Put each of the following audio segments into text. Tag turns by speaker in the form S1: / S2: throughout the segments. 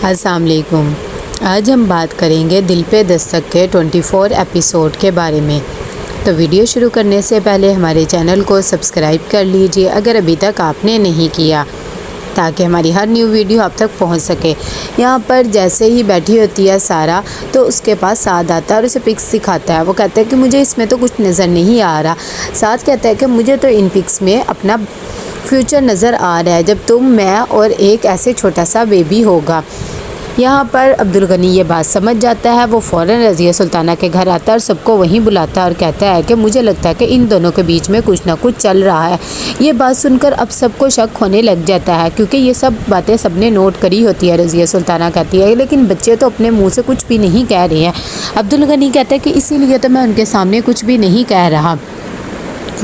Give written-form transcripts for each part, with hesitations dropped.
S1: अस्सलाम वालेकुम। आज हम बात करेंगे दिल पे दस्तक के 24 एपिसोड के बारे में। तो वीडियो शुरू करने से पहले हमारे चैनल को सब्सक्राइब कर लीजिए अगर अभी तक आपने नहीं किया, ताकि हमारी हर न्यू वीडियो आप तक पहुंच सके। यहाँ पर जैसे ही बैठी होती है सारा, तो उसके पास साद आता है और उसे पिक्स दिखाता है। वो कहता है कि मुझे इसमें तो कुछ नज़र नहीं आ रहा। साद कहता है कि मुझे तो इन पिक्स में अपना फ्यूचर नज़र आ रहा है, जब तुम, मैं और एक ऐसे छोटा सा बेबी होगा। यहाँ पर अब्दुल गनी ये बात समझ जाता है। वो फ़ौरन रज़िया सुल्ताना के घर आता है और सबको वहीं बुलाता है और कहता है कि मुझे लगता है कि इन दोनों के बीच में कुछ ना कुछ चल रहा है। ये बात सुनकर अब सबको शक होने लग जाता है, क्योंकि ये सब बातें सबने नोट करी होती है। रज़िया सुल्ताना कहती है लेकिन बच्चे तो अपने मुँह से कुछ भी नहीं कह रहे हैं। अब्दुल गनी कहता है कि इसीलिए तो मैं उनके सामने कुछ भी नहीं कह रहा।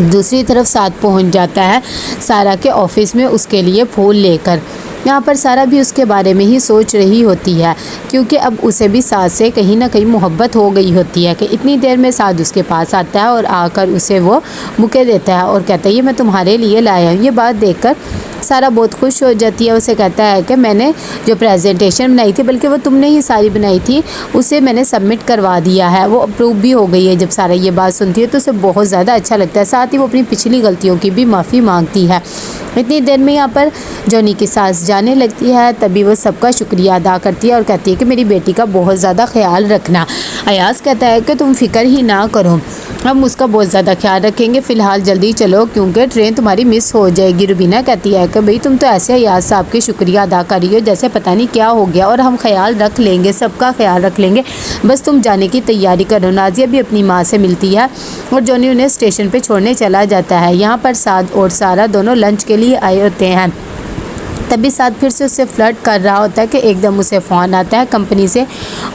S1: दूसरी तरफ साद पहुंच जाता है सारा के ऑफिस में उसके लिए फूल लेकर। यहाँ पर सारा भी उसके बारे में ही सोच रही होती है, क्योंकि अब उसे भी साद से कहीं ना कहीं मोहब्बत हो गई होती है कि इतनी देर में साद उसके पास आता है और आकर उसे वो बुके देता है और कहता है ये मैं तुम्हारे लिए लाया हूँ। ये बात देखकर सारा बहुत खुश हो जाती है। उसे कहता है कि मैंने जो प्रेजेंटेशन बनाई थी, बल्कि वो तुमने ही सारी बनाई थी, उसे मैंने सबमिट करवा दिया है, वो अप्रूव भी हो गई है। जब सारा ये बात सुनती है तो उसे बहुत ज़्यादा अच्छा लगता है। साथ ही वो अपनी पिछली गलतियों की भी माफ़ी मांगती है। इतनी देर में यहाँ पर जॉनी की सास जाने लगती है, तभी वो सबका शुक्रिया अदा करती है और कहती है कि मेरी बेटी का बहुत ज़्यादा ख्याल रखना। अयाज़ कहता है कि तुम फिक्र ही ना करो, हम उसका बहुत ज़्यादा ख्याल रखेंगे। फ़िलहाल जल्दी चलो क्योंकि ट्रेन तुम्हारी मिस हो जाएगी। रुबीना कहती है कि भाई तुम तो ऐसे अयाज़ साहब की शुक्रिया अदा कर रही हो जैसे पता नहीं क्या हो गया, और हम ख्याल रख लेंगे, सबका ख्याल रख लेंगे, बस तुम जाने की तैयारी करो। नाजिया भी अपनी माँ से मिलती है और जॉनी उन्हें स्टेशन पर छोड़ने चला जाता है। यहाँ पर साद और सारा दोनों लंच के लिए आए होते हैं। तभी साद फिर से उससे फ्लर्ट कर रहा होता है कि एकदम उसे फ़ोन आता है कंपनी से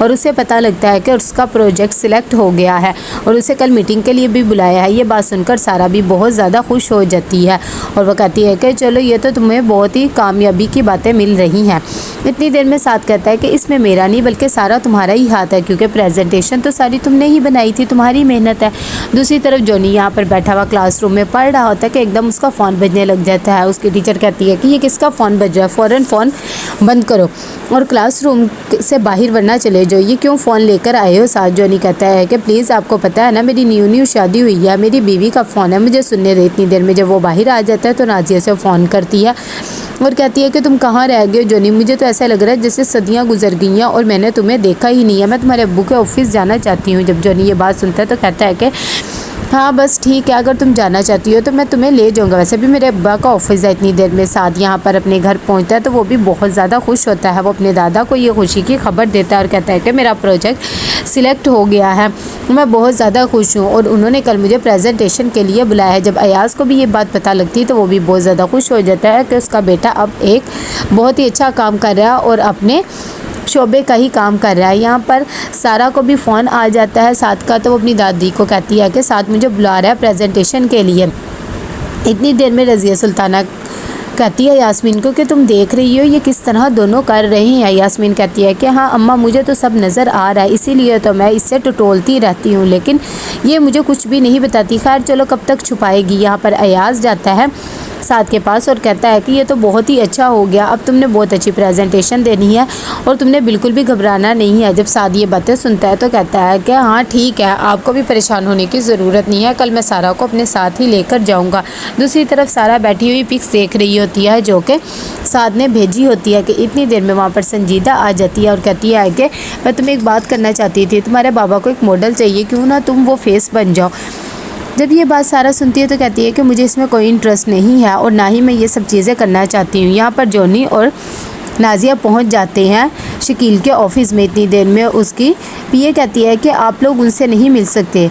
S1: और उसे पता लगता है कि उसका प्रोजेक्ट सिलेक्ट हो गया है और उसे कल मीटिंग के लिए भी बुलाया है। ये बात सुनकर सारा भी बहुत ज़्यादा खुश हो जाती है और वह कहती है कि चलो ये तो तुम्हें बहुत ही कामयाबी की बातें मिल रही हैं। इतनी देर में साद कहता है कि इसमें मेरा नहीं बल्कि सारा तुम्हारा ही हाथ है, क्योंकि प्रेजेंटेशन तो सारी तुमने ही बनाई थी, तुम्हारी मेहनत है। दूसरी तरफ जॉनी यहाँ पर बैठा हुआ क्लासरूम में पढ़ रहा होता है कि एकदम उसका फ़ोन बजने लग जाता है। उसकी टीचर कहती है कि ये किसका फ़ोन बज रहा है, फ़ौरन फ़ोन बंद करो और क्लासरूम से बाहर वरना चले जाओ, ये क्यों फ़ोन लेकर आए हो। साथ जॉनी कहता है कि प्लीज़ आपको पता है ना मेरी न्यू शादी हुई है, मेरी बीवी का फ़ोन है, मुझे सुनने दे। इतनी देर में जब वो बाहर आ जाता है तो नाजिया से फ़ोन करती है और कहती है कि तुम कहाँ रह गए हो जॉनी, मुझे तो ऐसा लग रहा है जैसे सदियाँ गुजर गई हैं और मैंने तुम्हें देखा ही नहीं है, मैं तुम्हारे अब्बू के ऑफिस जाना चाहती हूँ। जब जॉनी ये बात सुनता है तो कहता है कि हाँ बस ठीक है, अगर तुम जाना चाहती हो तो मैं तुम्हें ले जाऊँगा, वैसे भी मेरे अब्बा का ऑफिस है। इतनी देर में साथ यहाँ पर अपने घर पहुँचता है तो वो भी बहुत ज़्यादा खुश होता है। वो अपने दादा को ये खुशी की खबर देता है और कहता है कि मेरा प्रोजेक्ट सिलेक्ट हो गया है, मैं बहुत ज़्यादा खुश हूँ और उन्होंने कल मुझे प्रेजेंटेशन के लिए बुलाया है। जब अयाज़ को भी ये बात पता लगती है तो वो भी बहुत ज़्यादा खुश हो जाता है कि उसका बेटा अब एक बहुत ही अच्छा काम कर रहा है और अपने शोबे का ही काम कर रहा है। यहाँ पर सारा को भी फ़ोन आ जाता है साथ का, तो वो अपनी दादी को कहती है कि साथ मुझे बुला रहा है प्रेजेंटेशन के लिए। इतनी देर में रज़िया सुल्ताना कहती है यास्मीन को कि तुम देख रही हो ये किस तरह दोनों कर रहे हैं। यास्मीन कहती है कि हाँ अम्मा मुझे तो सब नज़र आ रहा है, इसीलिए तो मैं इससे टटोलती रहती हूँ, लेकिन ये मुझे कुछ भी नहीं बताती। खैर चलो कब तक छुपाएगी। यहाँ पर अयाज़ जाता है साद के पास और कहता है कि ये तो बहुत ही अच्छा हो गया, अब तुमने बहुत अच्छी प्रेजेंटेशन देनी है और तुमने बिल्कुल भी घबराना नहीं है। जब साद ये बातें सुनता है तो कहता है कि हाँ ठीक है, आपको भी परेशान होने की ज़रूरत नहीं है, कल मैं सारा को अपने साथ ही लेकर जाऊँगा। दूसरी तरफ सारा बैठी हुई पिक्स देख रही होती है जो कि साद ने भेजी होती है कि इतनी देर में वहाँ पर संजीदा आ जाती है और कहती है कि मैं तुम्हें एक बात करना चाहती थी, तुम्हारे बाबा को एक मॉडल चाहिए, क्यों ना तुम वो फेस बन जाओ। जब ये बात सारा सुनती है तो कहती है कि मुझे इसमें कोई इंटरेस्ट नहीं है और ना ही मैं ये सब चीज़ें करना चाहती हूँ। यहाँ पर जॉनी और नाजिया पहुँच जाते हैं शकील के ऑफिस में। इतनी देर में उसकी पीए कहती है कि आप लोग उनसे नहीं मिल सकते।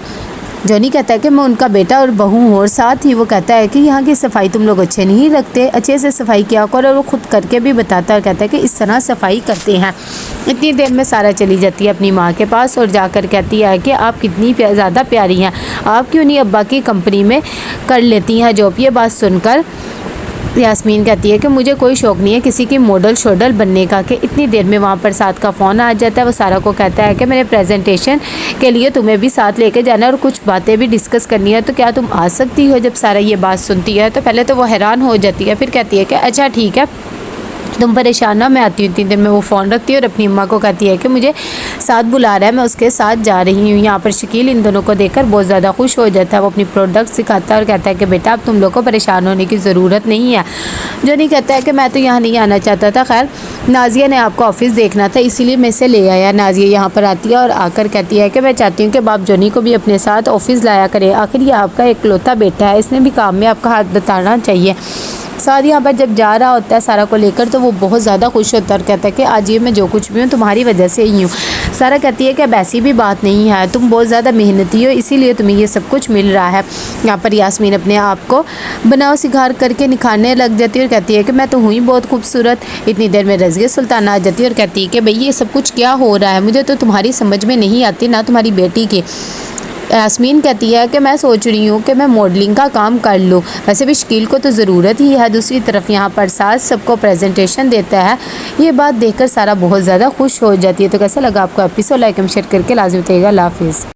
S1: जॉनी कहता है कि मैं उनका बेटा और बहू हूँ, और साथ ही वो कहता है कि यहाँ की सफाई तुम लोग अच्छे नहीं रखते, अच्छे से सफाई किया करो, और वो खुद करके भी बताता है और कहता है कि इस तरह सफाई करते हैं। इतनी देर में सारा चली जाती है अपनी माँ के पास और जाकर कहती है कि आप कितनी ज़्यादा प्यारी हैं, आप क्यों नहीं अब्बा की कंपनी में कर लेती हैं जॉब। ये बात सुनकर यास्मीन कहती है कि मुझे कोई शौक़ नहीं है किसी की मॉडल शोडल बनने का। कि इतनी देर में वहाँ पर साथ का फ़ोन आ जाता है। वो सारा को कहता है कि मेरे प्रेजेंटेशन के लिए तुम्हें भी साथ लेके जाना है और कुछ बातें भी डिस्कस करनी है, तो क्या तुम आ सकती हो। जब सारा ये बात सुनती है तो पहले तो वो हैरान हो जाती है, फिर कहती है कि अच्छा ठीक है तुम परेशान ना, मैं आती हूँ 3 दिन में। वो फ़ोन रखती है और अपनी अम्मा को कहती है कि मुझे साथ बुला रहा है, मैं उसके साथ जा रही हूँ। यहाँ पर शकील इन दोनों को देखकर बहुत ज़्यादा खुश हो जाता है। वो अपनी प्रोडक्ट दिखाता है और कहता है कि बेटा अब तुम लोग को परेशान होने की ज़रूरत नहीं है। जॉनी कहता है कि मैं तो यहाँ नहीं आना चाहता था, खैर नाजिया ने आपको ऑफिस देखना था इसीलिए मैं इसे ले आया। नाजिया यहाँ पर आती है और आकर कहती है कि मैं चाहती हूँ कि बाप जॉनी को भी अपने साथ ऑफिस लाया करें, आखिर ये आपका इकलौता बेटा है, इसने भी काम में आपका हाथ बटाना चाहिए। साथ यहाँ पर जब जा रहा होता है सारा को लेकर तो वो बहुत ज़्यादा खुश होता है और कहता है कि आज ये मैं जो कुछ भी हूँ तुम्हारी वजह से ही हूँ। सारा कहती है कि अब ऐसी भी बात नहीं है, तुम बहुत ज़्यादा मेहनती हो इसीलिए तुम्हें ये सब कुछ मिल रहा है। यहाँ पर यास्मीन अपने आप को बनाव सिखार करके निखारने लग जाती है और कहती है कि मैं तो हुई बहुत खूबसूरत। इतनी देर में रज़िया सुल्ताना आ जाती है और कहती है कि भाई ये सब कुछ क्या हो रहा है, मुझे तो तुम्हारी समझ में नहीं आती ना तुम्हारी बेटी की। यास्मीन कहती है कि मैं सोच रही हूँ कि मैं मॉडलिंग का काम कर लूँ, वैसे भी शकील को तो ज़रूरत ही है। दूसरी तरफ यहाँ पर सास सबको प्रेजेंटेशन देता है। ये बात देखकर सारा बहुत ज़्यादा खुश हो जाती है। तो कैसा लगा आपको एपिसोड, लाइक एंड शेयर करके लाजमी बताइएगा। अल्लाह हाफिज़।